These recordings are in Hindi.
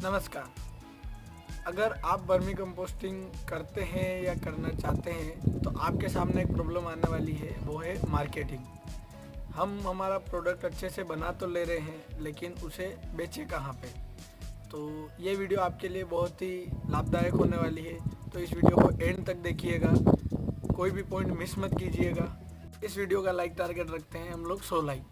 नमस्कार। अगर आप वर्मी कंपोस्टिंग करते हैं या करना चाहते हैं तो आपके सामने एक प्रॉब्लम आने वाली है, वो है मार्केटिंग। हम हमारा प्रोडक्ट अच्छे से बना तो ले रहे हैं लेकिन उसे बेचे कहाँ पे। तो ये वीडियो आपके लिए बहुत ही लाभदायक होने वाली है, तो इस वीडियो को एंड तक देखिएगा, कोई भी पॉइंट मिस मत कीजिएगा। इस वीडियो का लाइक टारगेट रखते हैं हम लोग 100 लाइक,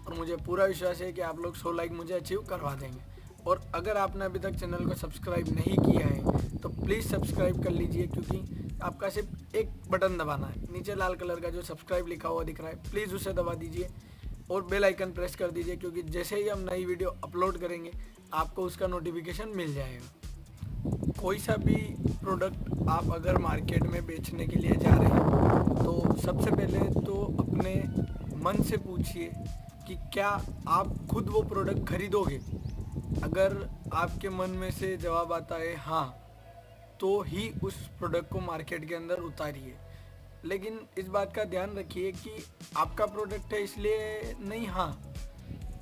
और मुझे पूरा विश्वास है कि आप लोग 100 लाइक मुझे अचीव करवा देंगे। और अगर आपने अभी तक चैनल को सब्सक्राइब नहीं किया है तो प्लीज़ सब्सक्राइब कर लीजिए, क्योंकि आपका सिर्फ एक बटन दबाना है। नीचे लाल कलर का जो सब्सक्राइब लिखा हुआ दिख रहा है, प्लीज़ उसे दबा दीजिए और बेल आइकन प्रेस कर दीजिए, क्योंकि जैसे ही हम नई वीडियो अपलोड करेंगे आपको उसका नोटिफिकेशन मिल जाएगा। कोई सा भी प्रोडक्ट आप अगर मार्केट में बेचने के लिए जा रहे हैं तो सबसे पहले तो अपने मन से पूछिए कि क्या आप खुद वो प्रोडक्ट खरीदोगे। अगर आपके मन में से जवाब आता है हाँ, तो ही उस प्रोडक्ट को मार्केट के अंदर उतारिए। लेकिन इस बात का ध्यान रखिए कि आपका प्रोडक्ट है इसलिए नहीं, हाँ,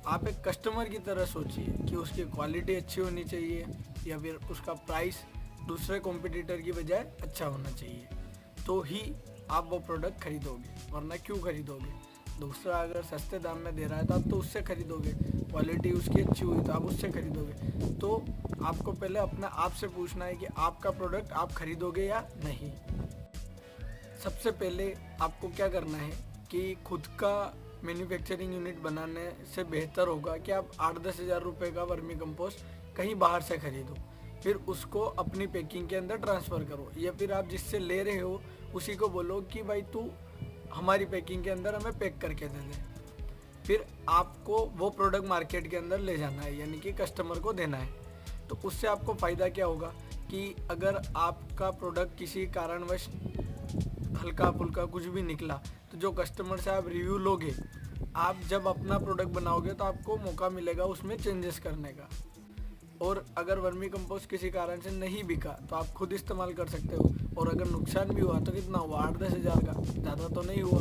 आप एक कस्टमर की तरह सोचिए कि उसकी क्वालिटी अच्छी होनी चाहिए या फिर उसका प्राइस दूसरे कॉम्पिटिटर की बजाय अच्छा होना चाहिए, तो ही आप वो प्रोडक्ट खरीदोगे। वरना क्यों खरीदोगे? दूसरा अगर सस्ते दाम में दे रहा है तो आप तो उससे खरीदोगे, क्वालिटी उसकी अच्छी हुई तो आप उससे खरीदोगे। तो आपको पहले अपना आप से पूछना है कि आपका प्रोडक्ट आप खरीदोगे या नहीं। सबसे पहले आपको क्या करना है कि खुद का मैन्युफैक्चरिंग यूनिट बनाने से बेहतर होगा कि आप 8-10 हज़ार रुपये का वर्मी कंपोस्ट कहीं बाहर से खरीदो, फिर उसको अपनी पैकिंग के अंदर ट्रांसफ़र करो, या फिर आप जिससे ले रहे हो उसी को बोलो कि भाई तू हमारी पैकिंग के अंदर हमें पैक करके दे दे। फिर आपको वो प्रोडक्ट मार्केट के अंदर ले जाना है, यानी कि कस्टमर को देना है। तो उससे आपको फ़ायदा क्या होगा कि अगर आपका प्रोडक्ट किसी कारणवश हल्का फुल्का कुछ भी निकला तो जो कस्टमर से आप रिव्यू लोगे, आप जब अपना प्रोडक्ट बनाओगे तो आपको मौका मिलेगा उसमें चेंजेस करने का। और अगर वर्मी कंपोस्ट किसी कारण से नहीं बिका तो आप खुद इस्तेमाल कर सकते हो, और अगर नुकसान भी हुआ तो कितना हुआ, 8-10 हज़ार का, ज़्यादा तो नहीं हुआ।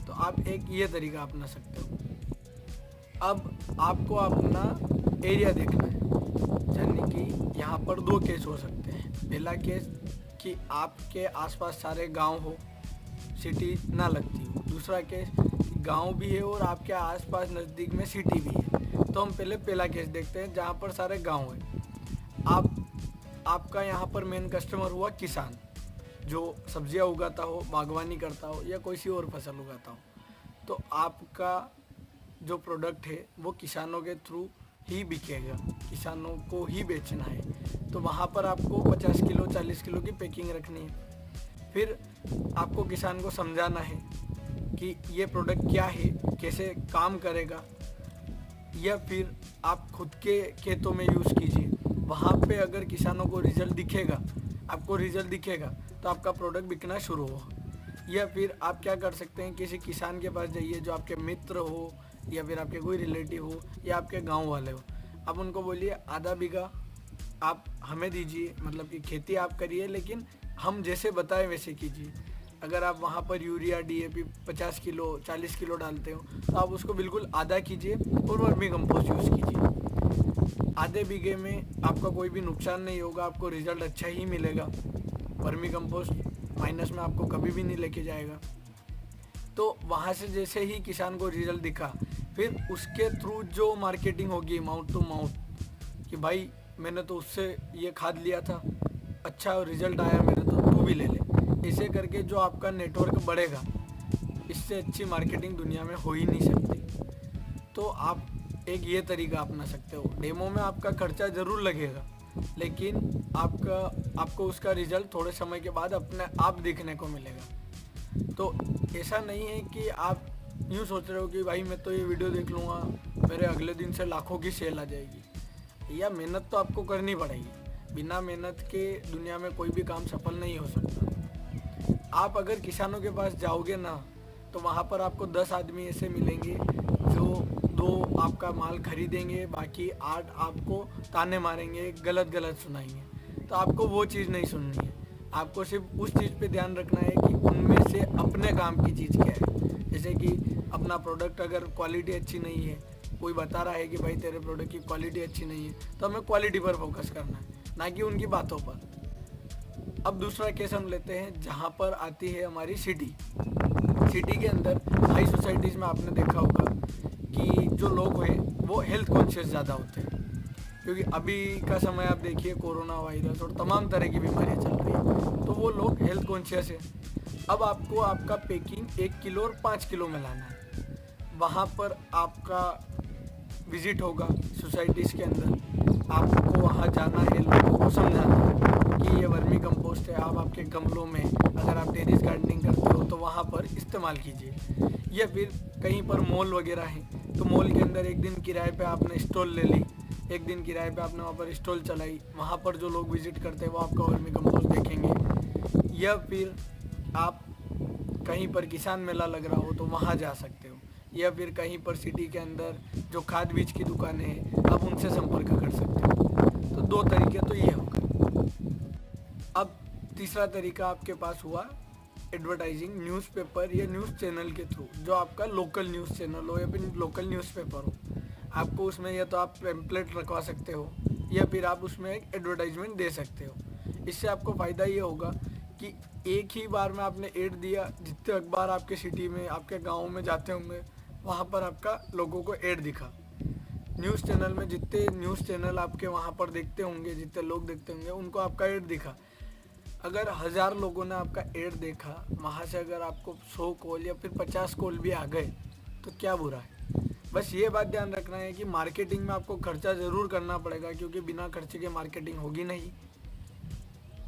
तो आप एक ये तरीका अपना सकते हो। अब आपको अपना एरिया देखना है, यानी कि यहाँ पर 2 केस हो सकते हैं। पहला केस कि आपके आसपास सारे गांव हो, सिटी ना लगती हो। दूसरा केस गांव भी है और आपके आसपास नज़दीक में सिटी भी है। तो हम पहले पहला केस देखते हैं जहाँ पर सारे गांव हैं। आपका यहाँ पर मेन कस्टमर हुआ किसान, जो सब्जियाँ उगाता हो, बागवानी करता हो या कोई सी और फसल उगाता हो। तो आपका जो प्रोडक्ट है वो किसानों के थ्रू ही बिकेगा, किसानों को ही बेचना है। तो वहाँ पर आपको 50 किलो 40 किलो की पैकिंग रखनी है। फिर आपको किसान को समझाना है कि ये प्रोडक्ट क्या है, कैसे काम करेगा, या फिर आप खुद के खेतों में यूज़ कीजिए। वहाँ पे अगर किसानों को रिजल्ट दिखेगा, आपको रिजल्ट दिखेगा, तो आपका प्रोडक्ट बिकना शुरू होगा। या फिर आप क्या कर सकते हैं, किसी किसान के पास जाइए जो आपके मित्र हो या फिर आपके कोई रिलेटिव हो या आपके गांव वाले हो। आप उनको बोलिए आधा बीघा आप हमें दीजिए, मतलब कि खेती आप करिए लेकिन हम जैसे बताए वैसे कीजिए। अगर आप वहाँ पर यूरिया DAP 50 किलो 40 किलो डालते हो तो आप उसको बिल्कुल आधा कीजिए और वर्मी कंपोस्ट यूज़ कीजिए। आधे बीघे में आपका कोई भी नुकसान नहीं होगा, आपको रिज़ल्ट अच्छा ही मिलेगा। वर्मी कंपोस्ट माइनस में आपको कभी भी नहीं लेके जाएगा। तो वहाँ से जैसे ही किसान को रिज़ल्ट दिखा, फिर उसके थ्रू जो मार्केटिंग होगी माउथ टू माउथ कि भाई मैंने तो उससे ये खाद लिया था, अच्छा रिज़ल्ट आया मेरे, तो तू भी ले ले। ऐसे करके जो आपका नेटवर्क बढ़ेगा, इससे अच्छी मार्केटिंग दुनिया में हो ही नहीं सकती। तो आप एक ये तरीका अपना सकते हो। डेमो में आपका खर्चा ज़रूर लगेगा, लेकिन आपको उसका रिज़ल्ट थोड़े समय के बाद अपने आप दिखने को मिलेगा। तो ऐसा नहीं है कि आप यूँ सोच रहे हो कि भाई मैं तो ये वीडियो देख लूँगा, मेरे अगले दिन से लाखों की सेल आ जाएगी। या मेहनत तो आपको करनी पड़ेगी, बिना मेहनत के दुनिया में कोई भी काम सफल नहीं हो सकता। आप अगर किसानों के पास जाओगे ना, तो वहाँ पर आपको 10 आदमी ऐसे मिलेंगे जो 2 आपका माल खरीदेंगे, बाकी 8 आपको ताने मारेंगे, गलत सुनाएंगे। तो आपको वो चीज़ नहीं सुननी है, आपको सिर्फ उस चीज़ पे ध्यान रखना है कि उनमें से अपने काम की चीज़ क्या है। जैसे कि अपना प्रोडक्ट अगर क्वालिटी अच्छी नहीं है कोई बता रहा है कि भाई तेरे प्रोडक्ट की क्वालिटी अच्छी नहीं है, तो हमें क्वालिटी पर फोकस करना है, ना कि उनकी बातों पर। अब दूसरा केस हम लेते हैं जहाँ पर आती है हमारी सिटी के अंदर हाई सोसाइटीज़ में आपने देखा होगा कि जो लोग हैं वो हेल्थ कॉन्शियस ज़्यादा होते हैं, क्योंकि अभी का समय आप देखिए कोरोना वायरस और तमाम तरह की बीमारियाँ चल रही हैं, तो वो लोग हेल्थ कॉन्शियस है। अब आपको आपका पैकिंग 1 किलो और 5 किलो में लाना है, वहाँ पर आपका विजिट होगा सोसाइटीज़ के अंदर, आपको वहाँ जाना है, लोगों को समझाना है कि ये वर्मी कंपोस्ट है, आप आपके गमलों में अगर आप टेरेस गार्डनिंग करते हो तो वहाँ पर इस्तेमाल कीजिए। या फिर कहीं पर मॉल वगैरह हैं तो मॉल के अंदर एक दिन किराए पे आपने स्टॉल ले ली, एक दिन किराए पे आपने वहाँ पर स्टॉल चलाई, वहाँ पर जो लोग विजिट करते हैं वो आपका वर्मी कंपोस्ट देखेंगे। या फिर आप कहीं पर किसान मेला लग रहा हो तो वहाँ जा सकते हो, या फिर कहीं पर सिटी के अंदर जो खाद बीज की दुकानें हैं आप उनसे संपर्क कर सकते हो। तो 2 तरीके तो ये होगा। अब तीसरा तरीका आपके पास हुआ एडवर्टाइजिंग न्यूज़पेपर या न्यूज़ चैनल के थ्रू, जो आपका लोकल न्यूज़ चैनल हो या फिर लोकल न्यूज़पेपर हो। आपको उसमें या तो आप पैम्पलेट रखवा सकते हो या फिर आप उसमें एक एडवर्टाइजमेंट दे सकते हो। इससे आपको फ़ायदा ये होगा कि एक ही बार में आपने ऐड दिया, जितने अखबार आपके सिटी में आपके गाँव में जाते होंगे वहाँ पर आपका लोगों को ऐड दिखा। न्यूज़ चैनल में जितने न्यूज़ चैनल आपके वहाँ पर देखते होंगे, जितने लोग देखते होंगे, उनको आपका ऐड दिखा। अगर 1000 लोगों ने आपका ऐड देखा, वहाँ से अगर आपको 100 कॉल या फिर 50 कॉल भी आ गए तो क्या बुरा है। बस ये बात ध्यान रखना है कि मार्केटिंग में आपको खर्चा ज़रूर करना पड़ेगा, क्योंकि बिना खर्चे के मार्केटिंग होगी नहीं।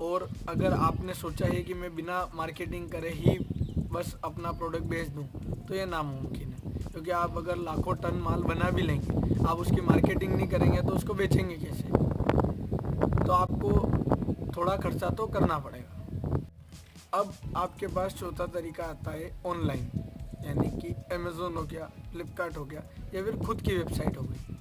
और अगर आपने सोचा है कि मैं बिना मार्केटिंग करे ही बस अपना प्रोडक्ट बेच दूं, तो ये नामुमकिन है, क्योंकि आप अगर लाखों टन माल बना भी लेंगे, आप उसकी मार्केटिंग नहीं करेंगे तो उसको बेचेंगे कैसे। तो आपको थोड़ा खर्चा तो करना पड़ेगा। अब आपके पास चौथा तरीका आता है ऑनलाइन, यानी कि अमेज़ोन हो गया, फ्लिपकार्ट हो गया, या फिर खुद की वेबसाइट हो गई।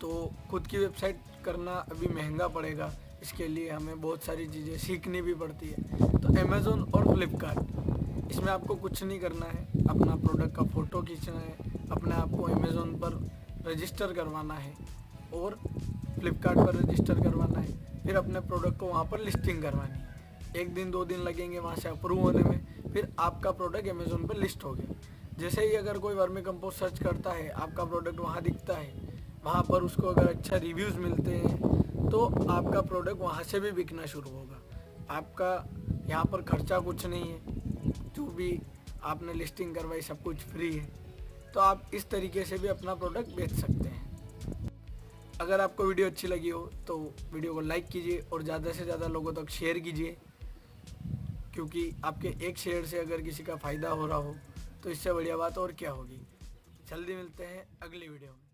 तो खुद की वेबसाइट करना अभी महंगा पड़ेगा, इसके लिए हमें बहुत सारी चीज़ें सीखनी भी पड़ती है। तो अमेज़ोन और फ्लिपकार्ट, इसमें आपको कुछ नहीं करना है, अपना प्रोडक्ट का फ़ोटो खींचना है, अपने आप को अमेज़ोन पर रजिस्टर करवाना है और फ्लिपकार्ट पर रजिस्टर करवाना है, फिर अपने प्रोडक्ट को वहाँ पर लिस्टिंग करवानी है। 1 दिन 2 दिन लगेंगे वहाँ से अप्रूव होने में, फिर आपका प्रोडक्ट अमेज़ोन पर लिस्ट हो गया। जैसे ही अगर कोई वर्मी कंपोस्ट सर्च करता है, आपका प्रोडक्ट वहाँ दिखता है, वहाँ पर उसको अगर अच्छा रिव्यूज़ मिलते हैं तो आपका प्रोडक्ट वहाँ से भी बिकना शुरू होगा। आपका यहाँ पर खर्चा कुछ नहीं है, जो भी आपने लिस्टिंग करवाई सब कुछ फ्री है। तो आप इस तरीके से भी अपना प्रोडक्ट बेच सकते हैं। अगर आपको वीडियो अच्छी लगी हो तो वीडियो को लाइक कीजिए और ज़्यादा से ज़्यादा लोगों तक शेयर कीजिए, क्योंकि आपके एक शेयर से अगर किसी का फ़ायदा हो रहा हो तो इससे बढ़िया बात और क्या होगी। जल्दी मिलते हैं अगली वीडियो में।